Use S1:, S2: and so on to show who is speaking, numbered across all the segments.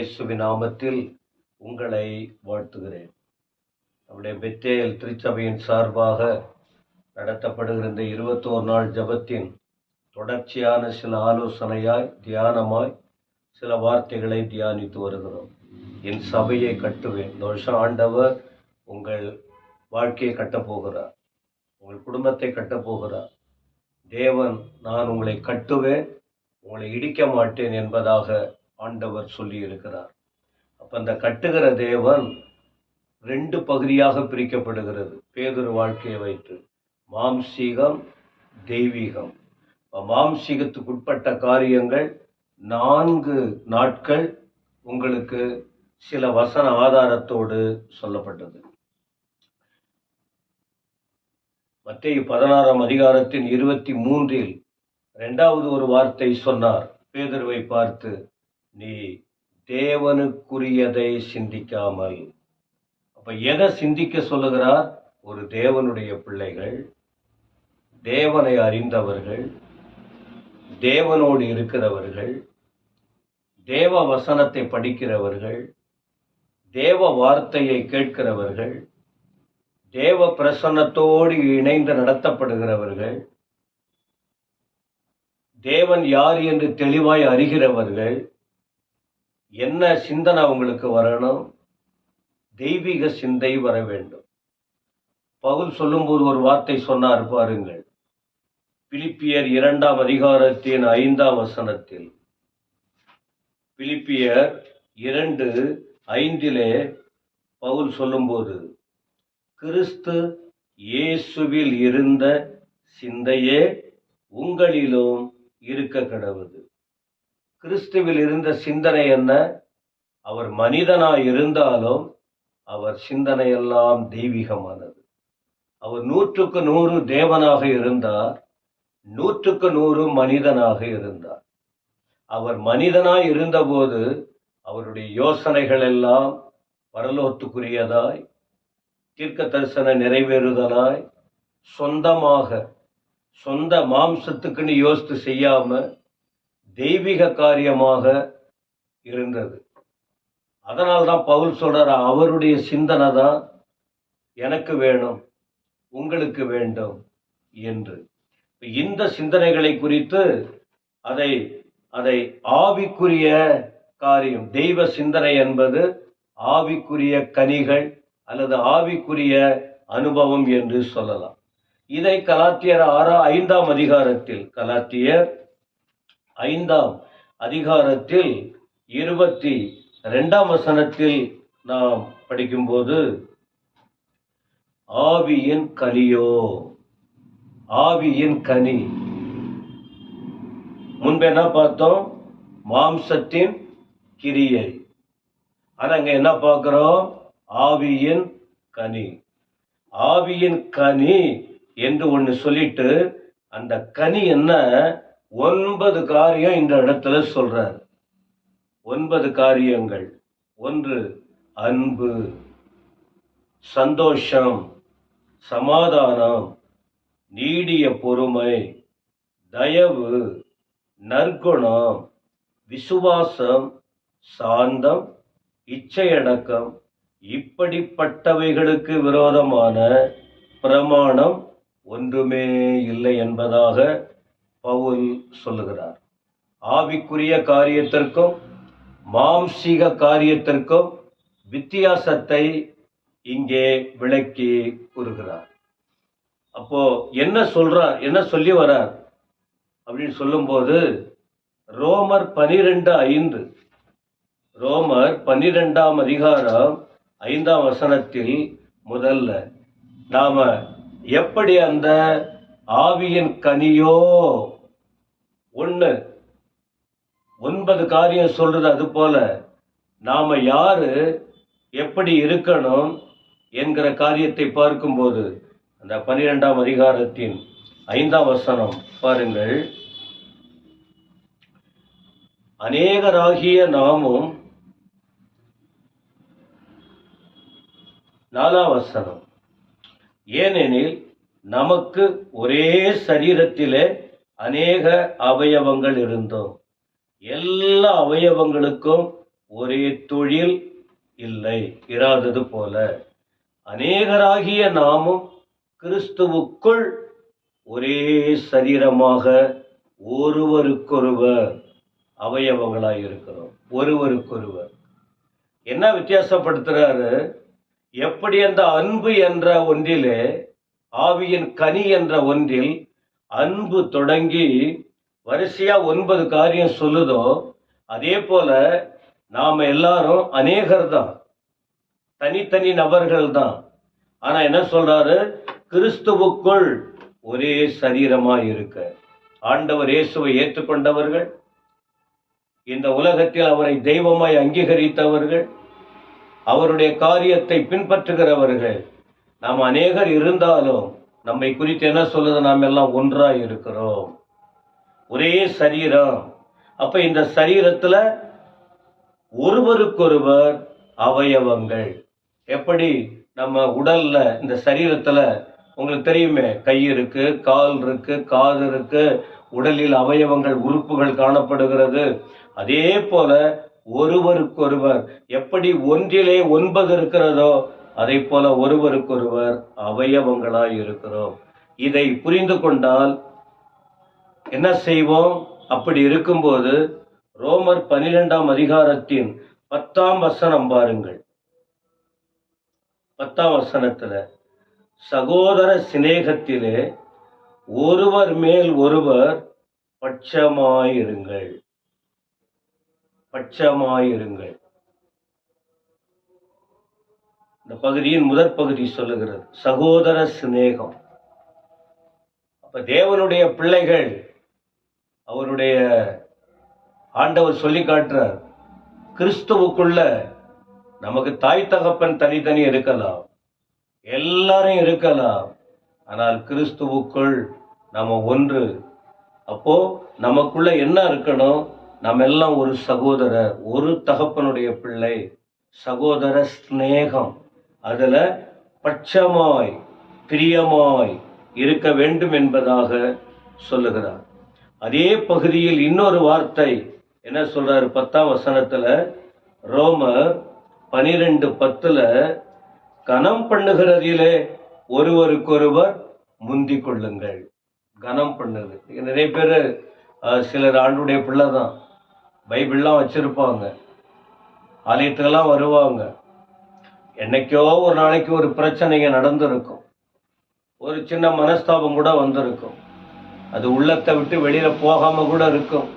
S1: இயேசுவின் நாமத்தில் உங்களை வாழ்த்துகிறேன். நம்முடைய பெத்தேல் திருச்சபையின் சார்பாக நடத்தப்படுகிற இந்த 21 நாள் ஜெபத்தின் தொடர்ச்சியான சில ஆலோசனையாய் தியானமாய் சில வார்த்தைகளை தியானித்து வருகிறோம். என் சபையை கட்டுவேன். இந்த வருஷம் ஆண்டவர் உங்கள் வாழ்க்கையை கட்டப்போகிறார், உங்கள் குடும்பத்தை கட்டப்போகிறார். தேவன் நான் உங்களை கட்டுவேன், உங்களை இடிக்க மாட்டேன் என்பதாக ஆண்டவர் சொல்லி இருக்கிறார். அப்ப அந்த கட்டுகிற தேவன் 2 பகுதியாக பிரிக்கப்படுகிறது பேதுரு வாழ்க்கையை வைத்து, மாம்சீகம், தெய்வீகம். மாம்சீகத்துக்கு உட்பட்ட காரியங்கள் 4 நாட்கள் உங்களுக்கு சில வசன ஆதாரத்தோடு சொல்லப்பட்டது. மத்தேயு 16ஆம் அதிகாரத்தின் 23 2வது ஒரு வார்த்தை சொன்னார் பேதுருவை பார்த்து, நீ தேவனுக்குரியதை சிந்திக்காமல். அப்ப எதை சிந்திக்க சொல்லுகிறார்? ஒரு தேவனுடைய பிள்ளைகள், தேவனை அறிந்தவர்கள், தேவனோடு இருக்கிறவர்கள், தேவ வசனத்தை படிக்கிறவர்கள், தேவ வார்த்தையை கேட்கிறவர்கள், தேவ பிரசன்னத்தோடு இணைந்து நடத்தப்படுகிறவர்கள், தேவன் யார் என்று தெளிவாய் அறிகிறவர்கள். என்ன சிந்தனை அவங்களுக்கு வரணும்? தெய்வீக சிந்தை வர வேண்டும். பவுல் சொல்லும்போது ஒரு வார்த்தை சொன்னார் பாருங்கள், பிலிப்பியர் 2ஆம் அதிகாரத்தின் 5ஆம் வசனத்தில். பிலிப்பியர் 2:5 பவுல் சொல்லும்போது, கிறிஸ்து இயேசுவில் இருந்த சிந்தையே உங்களிலும் இருக்க கடவுது. கிறிஸ்துவில் இருந்த சிந்தனை என்ன? அவர் மனிதனாய் இருந்தாலும் அவர் சிந்தனையெல்லாம் தெய்வீகமானது. அவர் 100க்கு 100 தேவனாக இருந்தார், 100க்கு 100 மனிதனாக இருந்தார். அவர் மனிதனாய் இருந்தபோது அவருடைய யோசனைகள் எல்லாம் பரலோகத்துக்குரியதாய், தீர்க்க தரிசன நிறைவேறுதலாய், சொந்த மாம்சத்துக்குன்னு யோசித்து செய்யாம தெய்வீக காரியமாக இருந்தது. அதனால்தான் பவுல் சொல்றார், அவருடைய சிந்தனை தான் எனக்கு வேணும், உங்களுக்கு வேண்டும் என்று. இந்த சிந்தனைகளை குறித்து அதை ஆவிக்குரிய காரியம், தெய்வ சிந்தனை என்பது ஆவிக்குரிய கனிகள் அல்லது ஆவிக்குரிய அனுபவம் என்று சொல்லலாம். இதை கலாத்தியர் 5ஆம் அதிகாரத்தில், கலாத்தியர் 5ஆம் அதிகாரத்தில் 22ஆம் வசனத்தில் நாம் படிக்கும்போது, ஆவியின் கனியோ, ஆவியின் கனி. முன்பு என்ன பார்த்தோம்? மாம்சத்தின் கிரியை. அங்க என்ன பார்க்கிறோம்? ஆவியின் கனி. ஆவியின் கனி என்று ஒன்று சொல்லிட்டு அந்த கனி என்ன? 9 காரியம் இந்த இடத்துல சொல்றார். 9 காரியங்கள். 1, அன்பு, சந்தோஷம், சமாதானம், நீடிய பொறுமை, தயவு, நற்குணம், விசுவாசம், சாந்தம், இச்சையடக்கம். இப்படிப்பட்டவைகளுக்கு விரோதமான பிரமாணம் ஒன்றுமே இல்லை என்பதாக பவுல் சொல்லுகிறார். ஆவிக்குரிய காரியத்திற்கும் மாம்சீக காரியத்திற்கும் வித்தியாசத்தை இங்கே விளக்கி கூறுகிறார். அப்போ என்ன சொல்றார், என்ன சொல்லி வரார் அப்படின்னு சொல்லும்போது, ரோமர் 12:5, ரோமர் 12ஆம் அதிகாரம் 5ஆம் வசனத்தில் முதல்ல நாம எப்படி அந்த ஆவியின் கனியோ 9 காரியம் சொல்றது, அது போல நாம யாரு, எப்படி இருக்கணும் என்கிற காரியத்தை பார்க்கும்போது அந்த 12ஆம் அதிகாரத்தின் 5ஆம் வசனம் பாருங்கள். அநேகராகிய நாமும் 4ஆம் வசனம், ஏனெனில் நமக்கு ஒரே சரீரத்திலே அநேக அவயவங்கள் இருந்தோம், எல்லா அவயவங்களுக்கும் ஒரே தொழில் இல்லை இராதது போல அநேகராகிய நாமும் கிறிஸ்துவுக்குள் ஒரே சரீரமாக ஒருவருக்கொருவர் அவயவங்களாய் இருக்கிறோம். ஒருவருக்கொருவர் என்ன வித்தியாசப்படுத்துறாரு? எப்படி அந்த அன்பு என்ற ஒன்றிலே, ஆவியின் கனி என்ற ஒன்றில் அன்பு தொடங்கி வரிசையா 9 காரியம் சொல்லுதோ, அதே போல நாம எல்லாரும் அநேகர் தான், தனித்தனி நபர்கள் தான். ஆனா என்ன சொல்றாரு? கிறிஸ்துவுக்குள் ஒரே சரீரமா இருக்க. ஆண்டவர் இயேசுவை ஏற்றுக்கொண்டவர்கள், இந்த உலகத்தில் அவரை தெய்வமாய் அங்கீகரித்தவர்கள், அவருடைய காரியத்தை பின்பற்றுகிறவர்கள், நாம் அநேகர் இருந்தாலும் நம்மை குறித்து என்ன சொல்லுது? நாம் எல்லாம் ஒன்றாய் இருக்கிறோம், ஒரே சரீரம். அப்ப இந்த சரீரத்துல ஒருவருக்கொருவர் அவயவங்கள். எப்படி நம்ம உடல்ல, இந்த சரீரத்துல உங்களுக்கு தெரியுமே, கை இருக்கு, கால் இருக்கு, காது இருக்கு, உடலில் அவயவங்கள், உறுப்புகள் காணப்படுகிறது. அதே போல ஒருவருக்கொருவர் எப்படி ஒன்றிலே 9 இருக்கிறதோ, அதை போல ஒருவருக்கொருவர் அவயவங்களாய் இருக்கிறோம். இதை புரிந்து கொண்டால் என்ன செய்வோம்? அப்படி இருக்கும்போது ரோமர் 12ஆம் அதிகாரத்தின் 10ஆம் வசனம் பாருங்கள். 10ஆம் வசனத்துல, சகோதர சிநேகத்திலே ஒருவர் மேல் ஒருவர் பட்சமாயிருங்கள். பட்சமாயிருங்கள். இந்த பகுதியின் முதற் பகுதி சொல்லுகிறது சகோதர சிநேகம். அப்ப தேவனுடைய பிள்ளைகள், அவருடைய ஆண்டவர் சொல்லி காட்டுறார், கிறிஸ்துவுக்குள்ள நமக்கு தாய் தகப்பன் தனித்தனி இருக்கலாம், எல்லாரும் இருக்கலாம், ஆனால் கிறிஸ்துவுக்குள் நாம ஒன்று. அப்போ நமக்குள்ள என்ன இருக்கணும்? நம்ம எல்லாம் ஒரு சகோதரர், ஒரு தகப்பனுடைய பிள்ளை. சகோதர ஸ்நேகம், அதுல பட்சமாய் பிரியமாய் இருக்க வேண்டும் என்பதாக சொல்லுகிறார். அதே பகுதியில் இன்னொரு வார்த்தை என்ன சொல்றாரு? 10ஆம் வசனத்துல, ரோமர் 12:10, கனம் பண்ணுகிறதிலே ஒருவருக்கொருவர் முந்திக் கொள்ளுங்கள். கனம் பண்ணுது. நிறைய பேர், சிலர் ஆண்டுடைய பிள்ளை தான், பைபிள்லாம் வச்சிருப்பாங்க, ஆலயத்துக்கெல்லாம் வருவாங்க. என்னைக்கோ ஒரு நாளைக்கு ஒரு பிரச்சனைங்க நடந்திருக்கும், ஒரு சின்ன மனஸ்தாபம் கூட வந்திருக்கும், அது உள்ளத்தை விட்டு வெளியில போகாம கூட இருக்கும்.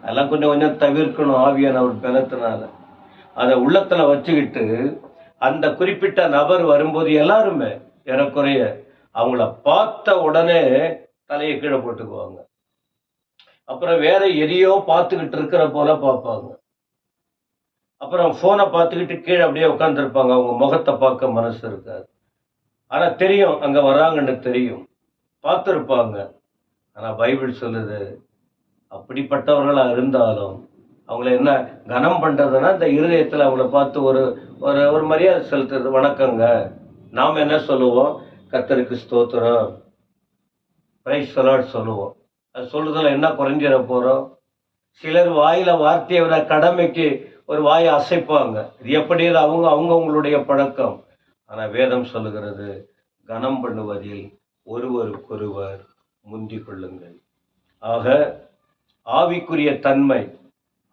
S1: அதெல்லாம் கொஞ்சம் கொஞ்சம் தவிர்க்கணும், ஆவியானவர் பலத்தினால. அதை உள்ளத்துல வச்சுக்கிட்டு அந்த குறிப்பிட்ட நபர் வரும்போது எல்லாருமே ஏறக்குறைய அவங்கள பார்த்த உடனே தலையை கீழே போட்டுக்குவாங்க. அப்புறம் வேற எதையோ பார்த்துக்கிட்டு இருக்கிற போல பார்ப்பாங்க. அப்புறம் போனை பார்த்துக்கிட்டு கீழே அப்படியே உட்காந்துருப்பாங்க. அவங்க முகத்தை பார்க்க மனசு இருக்காது. ஆனா தெரியும் அங்க வராங்கன்னு தெரியும், பார்த்துருப்பாங்க. ஆனா பைபிள் சொல்லுது, அப்படிப்பட்டவர்களா இருந்தாலும் அவங்கள என்ன கனம் பண்றதுன்னா, இந்த இருதயத்துல அவங்கள பார்த்து ஒரு ஒரு மரியாதை செலுத்துறது. வணக்கங்க. நாம் என்ன சொல்லுவோம்? கர்த்தருக்கு ஸ்தோத்திரம், பிரைஸ் தி லார்ட் சொல்லுவோம். அது சொல்றதுல என்ன குறைஞ்சிட போறோம்? சிலர் வாயில வார்த்தையை விட கடமைக்கு ஒரு வாயை அசைப்பாங்க. இது எப்படி? அவங்களுடைய பழக்கம். ஆனா வேதம் சொல்லுகிறது, கனம் பண்ணுவதில் ஒருவருக்கொருவர் முந்திக் கொள்ளுங்கள். ஆக ஆவிக்குரிய தன்மை,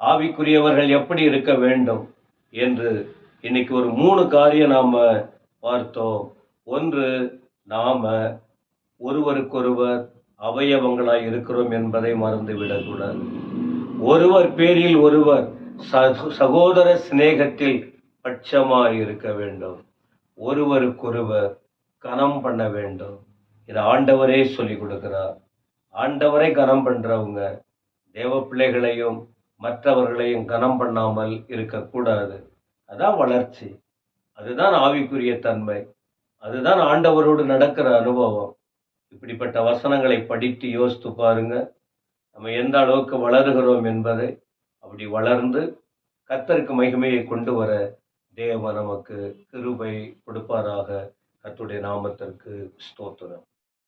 S1: ஆவிக்குரியவர்கள் எப்படி இருக்க வேண்டும் என்று இன்னைக்கு ஒரு 3 காரியம் நாம பார்த்தோம். ஒன்று, நாம ஒருவருக்கொருவர் அவயவங்களாய் இருக்கிறோம் என்பதை மறந்துவிடக்கூடாது. ஒருவர் பேரில் ஒருவர் சகோதர சிநேகத்தில் பட்சமாய் இருக்க வேண்டும். ஒருவருக்கொருவர் கனம் பண்ண வேண்டும். இதை ஆண்டவரே சொல்லி கொடுக்கிறார். ஆண்டவரை கனம் பண்றவங்க தேவ பிள்ளைகளையும் மற்றவர்களையும் கனம் பண்ணாமல் இருக்கக்கூடாது. அதான் வளர்ச்சி, அதுதான் ஆவிக்குரிய தன்மை, அதுதான் ஆண்டவரோடு நடக்கிற அனுபவம். இப்படிப்பட்ட வசனங்களை படித்து யோசித்து பாருங்க, நம்ம எந்த அளவுக்கு வளருகிறோம் என்பதை. அப்படி வளர்ந்து கர்த்தருக்கு மகிமையை கொண்டு வர தேவன் நமக்கு கிருபை கொடுப்பாராக. கர்த்தருடைய நாமத்திற்கு ஸ்தோத்திரம்.